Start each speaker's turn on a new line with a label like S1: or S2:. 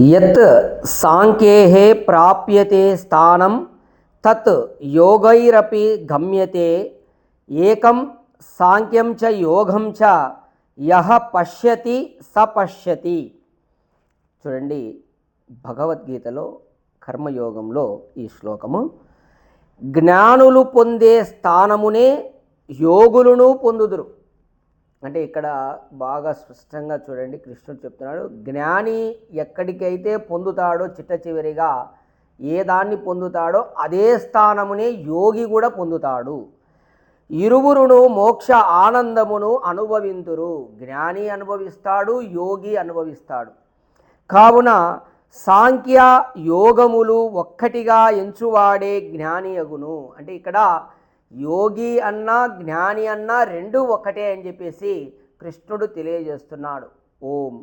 S1: యత్ సాంఖ్యేః ప్రాప్యతే స్థానం తత్ యోగైరపి గమ్యతే ఏకం సాంఖ్యం చ యోగం చ యః పశ్యతి స పశ్యతి. చూడండి, భగవద్గీతలో కర్మయోగంలో ఈ శ్లోకము, జ్ఞానులు పొందే స్థానమునే యోగులను పొందుదురు. అంటే ఇక్కడ బాగా స్పష్టంగా చూడండి, కృష్ణుడు చెప్తున్నాడు, జ్ఞాని ఎక్కడికైతే పొందుతాడో చిట్ట చివరిగా ఏ దాన్ని పొందుతాడో అదే స్థానమునే యోగి కూడా పొందుతాడు. ఇరువురును మోక్ష ఆనందమును అనుభవింతురు. జ్ఞాని అనుభవిస్తాడు, యోగి అనుభవిస్తాడు. కావున సాంఖ్య యోగములు ఒక్కటిగా ఎంచువాడే జ్ఞాని అగును. అంటే ఇక్కడ యోగి అన్నా జ్ఞాని అన్నా రెండు ఒకటే అని చెప్పేసి కృష్ణుడు తెలియజేస్తున్నాడు. ఓం